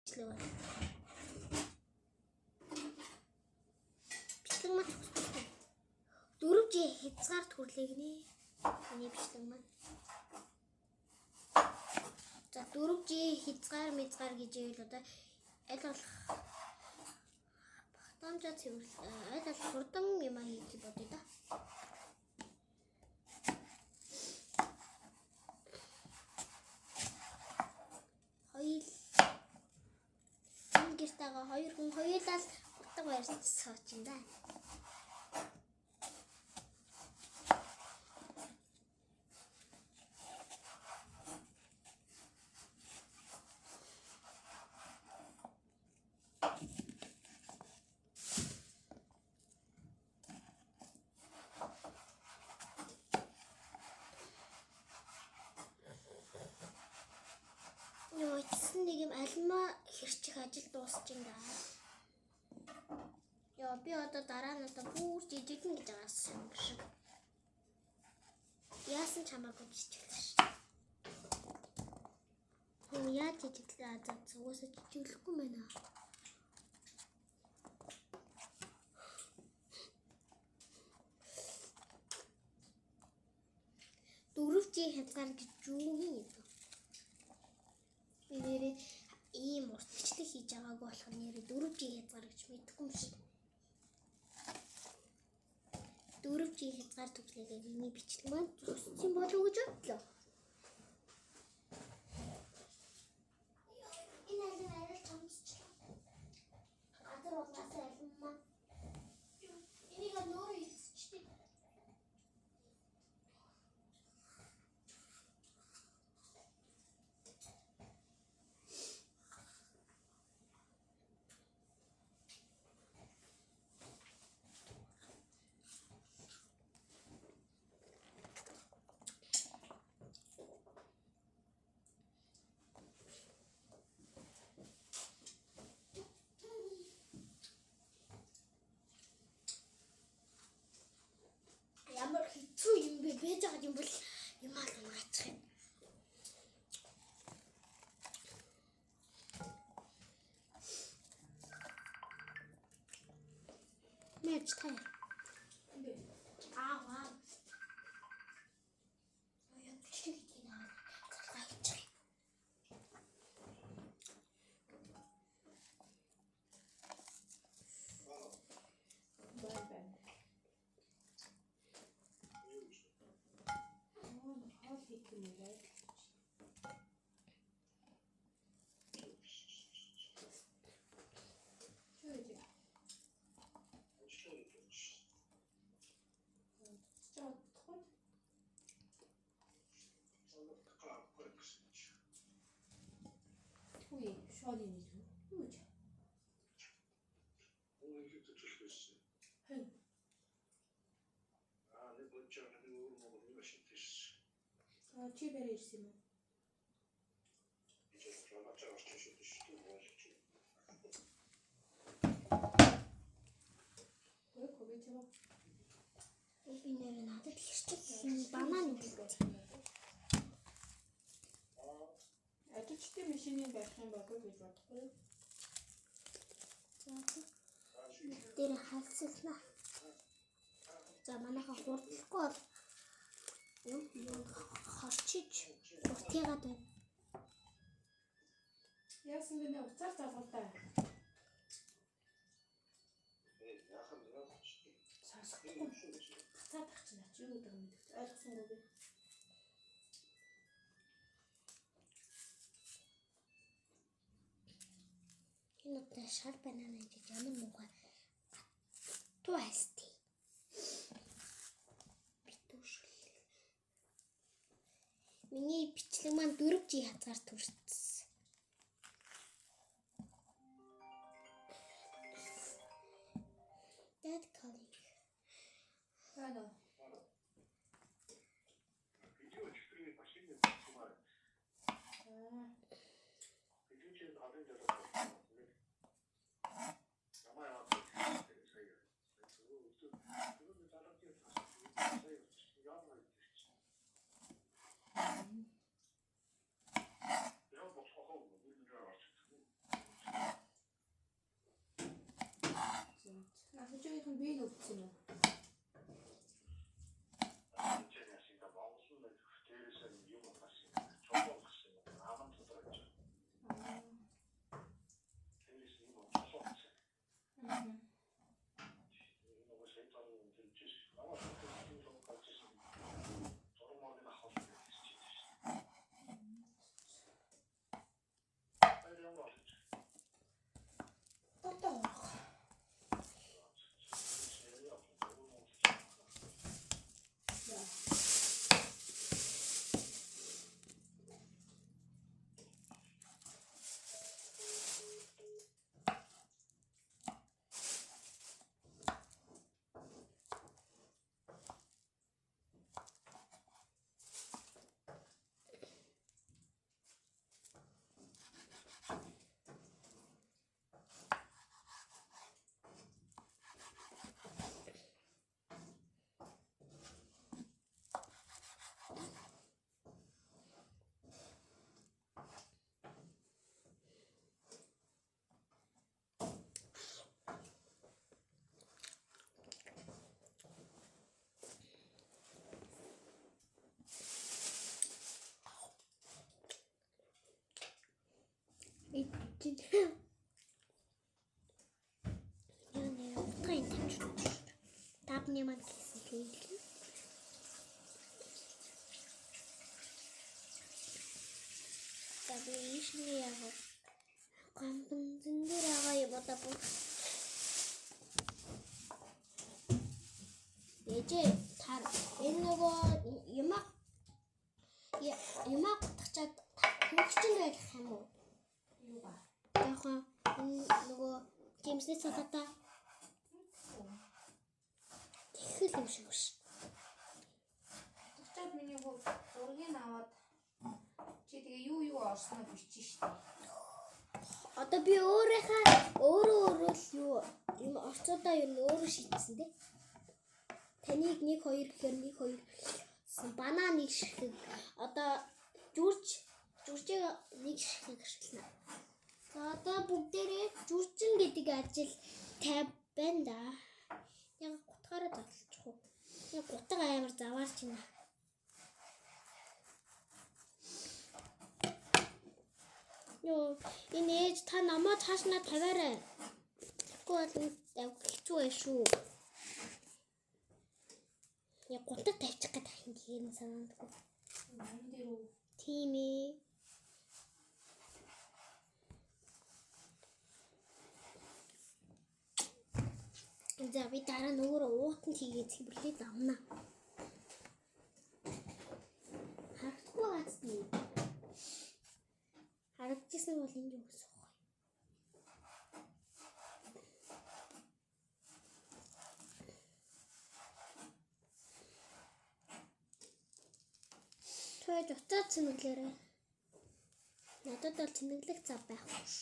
Бичлэг маань 4G хязгаар төрлийг нэ. Миний бичлэг маань. За 4G хязгаар гэж ивэл одоо аль болох багтаамжаа цэвэрлэх аль болох хурдан юм хийж бодъё да. Гэртэйгээ хоёр хүн хоёулаа л утга барьж сууч юм да. Нэг юм альма хэрчих ажил дуусч юм да. Яа би одоо дараа нь одоо бүр жижигэн гэж байгаас юм шиг. Яасан чамаагүй жижиглээ ш. Яа жижиглээ азаа зүгөөсө жижиглэхгүй мэнэ. Дөрөвчийн хязгаар гэж юу юм? Нэрээ ийм урт бичлэг хийж байгаагүй болох нь нэрээ 4G хязгаар гэж мэдэхгүй юм шиг. 4G хязгаар төрлөгийг миний бичлэг маань зогссон болов уу гэж бодлоо. Энэ алим арай чамсчлаа. Газар угаасаа алим маань. Энийг нөр хийчихээ. Ямар хэцүү юм бэ? Бэж байгаа юм бол юм аа унаачих юм. Мэж таа. Вау. Яа бичлэг гинэ. Гайчих. Шоолын нэг юу ч. Ой их төчлөс. Хөө. Нэг бочоо нэг өөр машин тийш. Чи бэрэ ирсэн юм уу? Ичээ фламачаа орчих шүү дээ шүү дээ. Ой кобич юм. Би нэр надад хэрчээ банан гэдэг. Ажичтэй машины байх юм болов гэж бодохгүй. Тэр халсална. За манайха хурдлахгүй бол хорчиж уртыгаад байна. Яасан гэнэ уцаар залгуултаа. Яахан нэг ч. Сасахгүй. Хацаад ах чинь ач юу гэдэг юм бэ? Ойлгосонгүй би. Энэ удаа шар банана гэж ямар муухай туу хайсти. Битүүшл. Миний бичлэг маань 4G хязгаар төрсөн. Dad calling. Хана. Видео чтение машины снимает. Видео через один день. Өөрийнх нь би нүгдсэн юм. 진짜냐시가 마음속에 대해서 이유가 사실 저거 없이 아무 뜻도 없죠. 대해서 이거 무슨 없지. 이거 세상에 진짜 아마 그런 거 같이 저런 말이나 하고 싶지. 빨리 한번 하시죠. 똑똑. Яа утгын тавьчих. Тавны маань гэсэн хэлээ. Таби ишний яг гамбан зэндэр байгаа юм одоо бүх. Ээжээ тар энэ нөгөө ямаа гутгачаад хөвчл байх юм уу? Юугаа? Яхан нөгөө Джеймсний цалатаа тэгэл юм шиг биш. Тэгчээд миний хөө зургийг аваад чи тэгээ юу орсноо бичиж штэ. Одоо би өөрөө л юм орцоодоо юу өөрөө шийдсэн тий. Таныг 1 2 гэхээр 1 2 гэсэн банаа нэг ширхэг одоо жүржиг нэг ширхэг ашиглана. За одоо бүгдээрээ жүржин гэдэг ажил 50 байна да. Яг гутгаараа задлчих уу. Яг гутга амар заваарч байна. Ёо энэ ээж та намайг цаашнаа тавиарай. Тэгвэл хэцүү байх шүү. Яг гутга тавьчих гэдэг юм санагдав. Мань дээр үү? Тийм ээ. За би дараа нөгөө уутан тийгээ цэвэрлээд авна. Харахгүй гацдээ. Харагдчихсан бол энэ юу гэсэн үг вэ? Тэгэж уцаад цэнэглээрээ. Надад бол цэнэглэх зав байхгүй ш.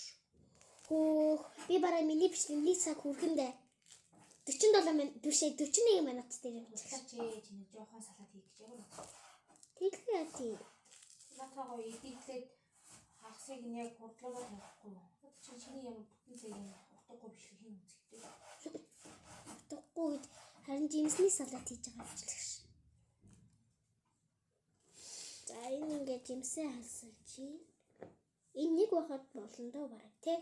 Хөөх би барай миний бичлэгийн цаг хүрхэндээ 47 минут бишээ 41 минут дээр явчих. Уцаач ээж нэг жоохон салаад хийх гэж яг л. Тэглээ тий. Натаагаа идэвхлээд хагасыг нь яг хурдлуугаар тавихгүй. Чиний ямар бүтэн цаг юм утгагүй бичлэг хийн үзэхтэй. Утгагүй гэд харин Джеймсний салаад хийж байгаа бичлэг ш. За энэ ингээд Джеймсээ халсан чи. Энэ нэг байхад болно доо барай тий.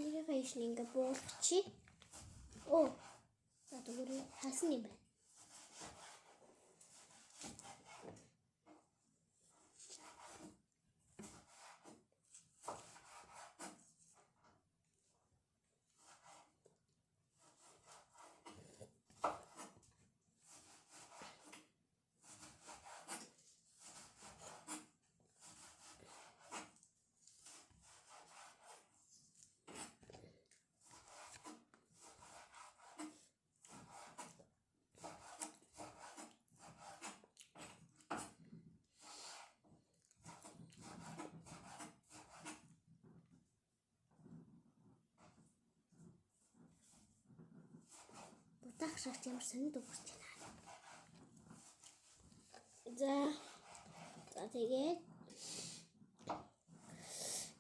Энийг хайш ингээ буулгачих. Оо. За тэгвэл хасан юм байна. Тагшаач ямар сонинд өгч байна. За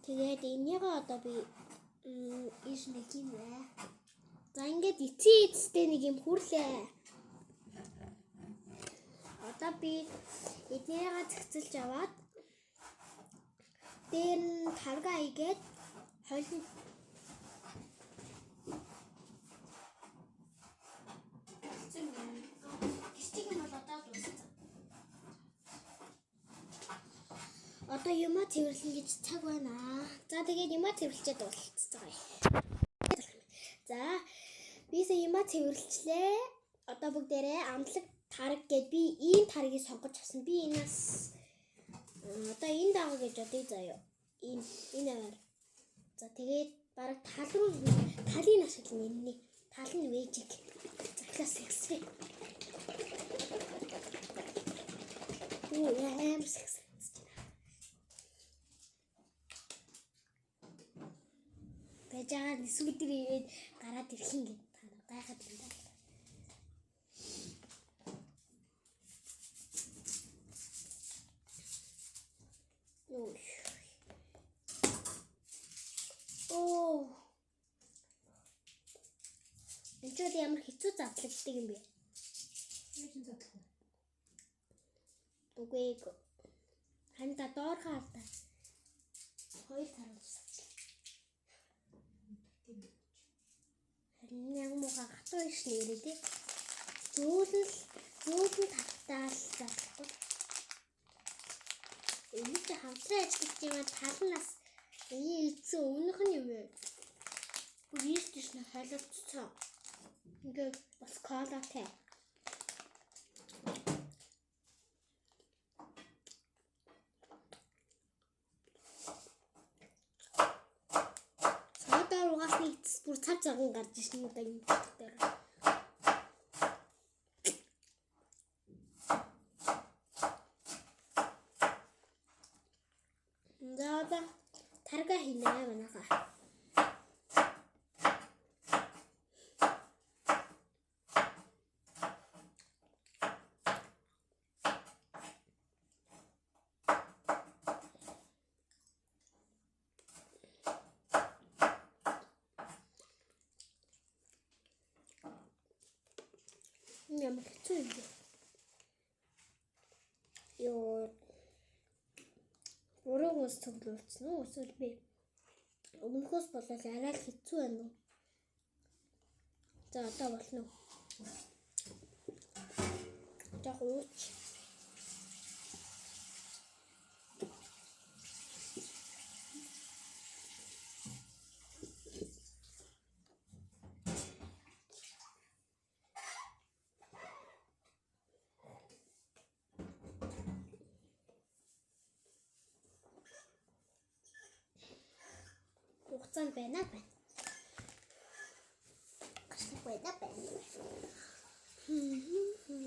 тэгээд энийг одоо би Ийш нэг юм бай. За ингээд эцсийн нэг юм хүрлээ. Одоо би эднийгээ цэцэлж аваад дээр нь тарга игээд хойлон гисчиг юм бол одоо дууссан. Одоо юма цэвэрлэн гэж цаг байна. За тэгээд юма цэвэрлчээд дуусчихсан байгаа юм. За бисаа юма цэвэрлжлээ. Одоо бүгдээрээ амтлаг тараг гээд би ийм таргийг сонгож авсан. Би энэс одоо энэ даа гэж бодъё заяа. Энэ аваар. За тэгээд бараг тал руу талын ашиглан энэний тал нь вэжиг. Захлаас ихсвэ. Оо яам секс. Бэжаага нисвэдэр ирээд гараад ирэх юм гээд та нар гайхаад байна. Энд ч ямар хэцүү задлагддаг юм бэ? Юу ч задлаа. Үгүй ээ. Ханда доор хаалта. Хоёр тараас. Харин муухай хатуу иш нэрээ тий. Зөөлөн татаал задлаа. Энэ ч хамтран ажиллаж байгаа талнаас энэ элцэн өмнөх нь юм ээ. Бүр ийш нь хайлтцсан. Ингээд бас колатай. Цаадаар угаасны эцэс бүр цав цаган гарч ирсэн удаа юм дээр. За одоо тарга хийнэ манайхаа. Ямар хэцүү юм бэ? Ёо. Өрөөгөөс цуглуулсан уу? Эсвэл би өмнөхөөс болоод арай л хэцүү байна уу? За одоо болно уу? Яг ууч. Хугацаанд байна. Гашгүй байна.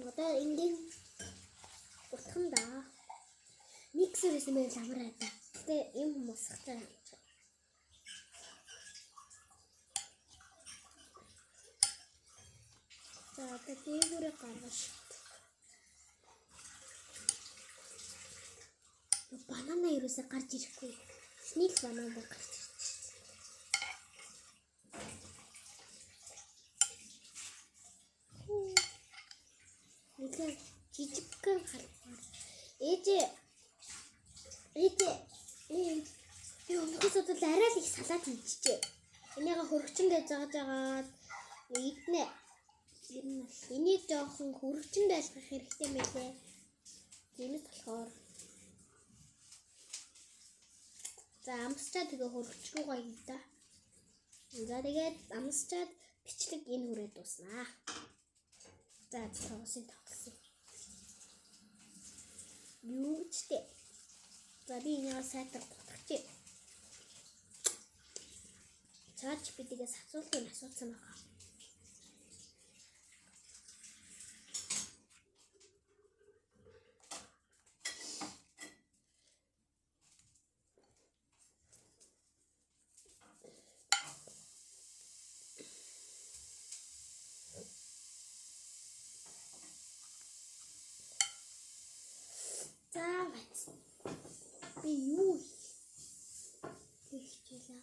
Одоо ингийн утхан да. Миксерээс мэл амраа да. Гэтэ юм мосготой. За одоо дээгүүрээ гаргаж. Банана ерөөсөө гарч ирэхгүй. Снил банана гарч ирсэн. Никлээ жижигхэн халбар. Ээжээ би өмнөхөөс удаа арай л их салаад хийчихээ. Энийгээ хөргөчн гэж зааж агаад иднэ. Энийг жоохон хөргөчн байлгах хэрэгтэй мэлээ. Тиймээс болохоор за амсчаад тэгээ хөргөч рүүгээ хийдэ. За тэгээд амсчаад бичлэг энэ хүрээ дуснаа. За цогцын тоглосон. Юу ч тэ. За би энэ сайтар татчих. Цаач бидгээс асуултыг асуусан байгаа. Би юу хийчихлээ?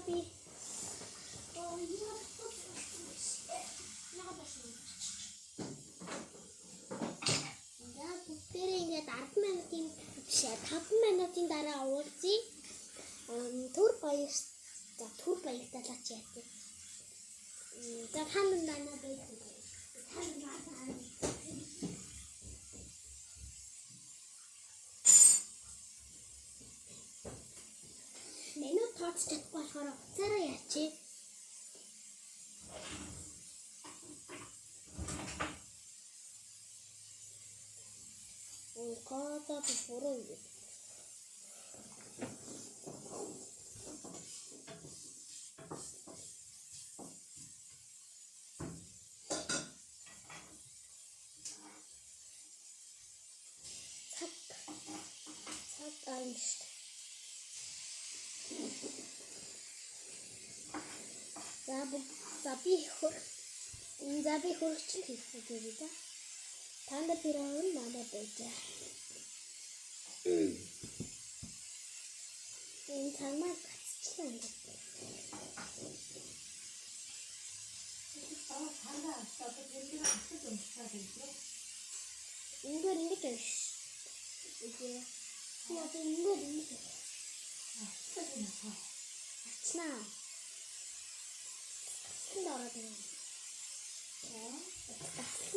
би бүгдээрээ ингээд 10 минутын биш 5 минутын дараа уулзъя. Түр баярталаач яа тий. За хаан дана байж. Менүү тооцож чадахгүй болохоор уцаараа яачи. Кота буруу юм. Цаг аимшт. За би хөрөгчл хийх гэдэг да. Танда пирон надад байж. Энэ цаамаа гацчлаа ингээд. Хандаа одоо гэрээр авчих юм шиг байна. Ингээд байж. Үгүй. Яа ингэж. Ачнаа. Дараад байна.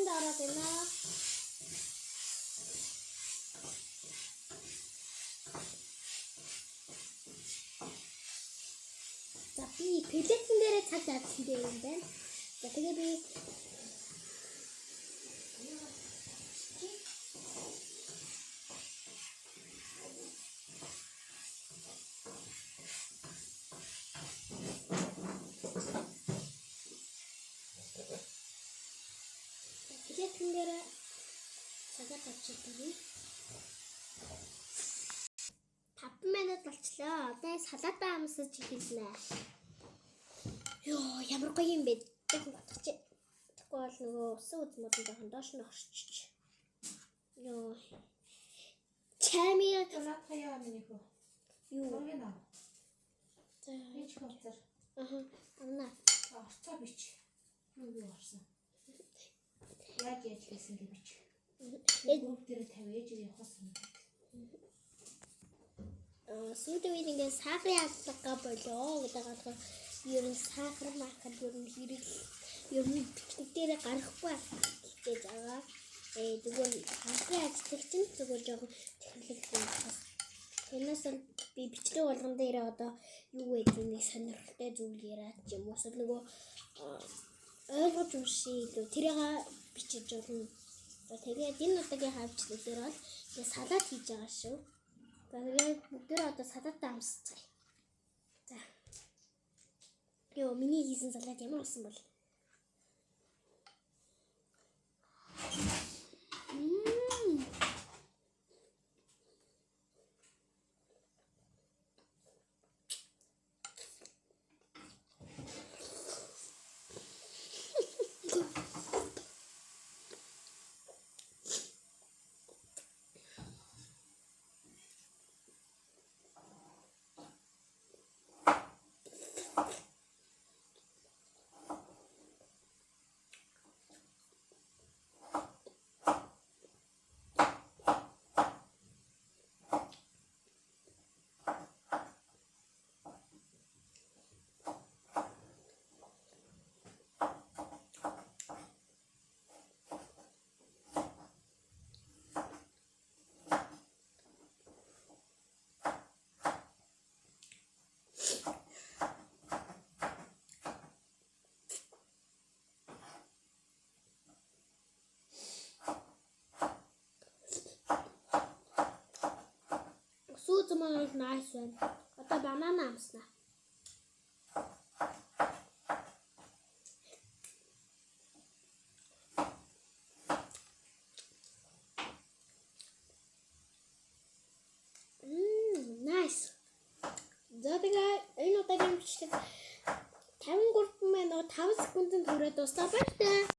Дараад байна. За би пэлетэн дээр цаг заасан дээр юм байна. За тэгээ би пэлетэн дээр цагаа тавьчихъя. 5 минут болчлоо. Одоо салаатаа амсаж эхэлнэ. Йоо, ямар гоё юм бэ? Тэгвэл бодчих. Тэгвэл бол нөгөө усан үзмүүд нь жоохон доош нь орчиж. Йоо. Чамиа Танаа хаяа минийх үү? юу? Оргинаа. За, Эч хөвцөр. амна. Орцоо бич. Юу орсон. Яаж хийсэн гэж бич. Бүгд дээр тавьж явахаас юм. Сүүлийн үед ингээд сахарын алга болоо гэдэг болохоор ер нь сахар махад ер нь хэрэг ер нь бичиг дээр гарахгүй гэж байгаа. Тэгвэл сахарын ажил чинь зүгээр жоохон технологи юм байна. Тэрнээс би бичлэг болгон дээр одоо юу гэдэг нэг сонирхолтой зүйл яриад ч юм уу эсвэл нөгөө ойлгож уншия илүү тэрийг бичиж болно. Тэгээд энэ удаагийн хавчлал дээр бол салат хийж байгаа шүү. Тэгээд бүгдээ одоо салаатаа амсцгаая. За. Йоо, миний хийсэн салат ямар болсон бол? Сүүзмөр nice байна. Одоо банана амснаа. Nice. За тэгээ энэ удаагийн бичлэг 53 минут 5 секундэд хүрээд дуслаа байна.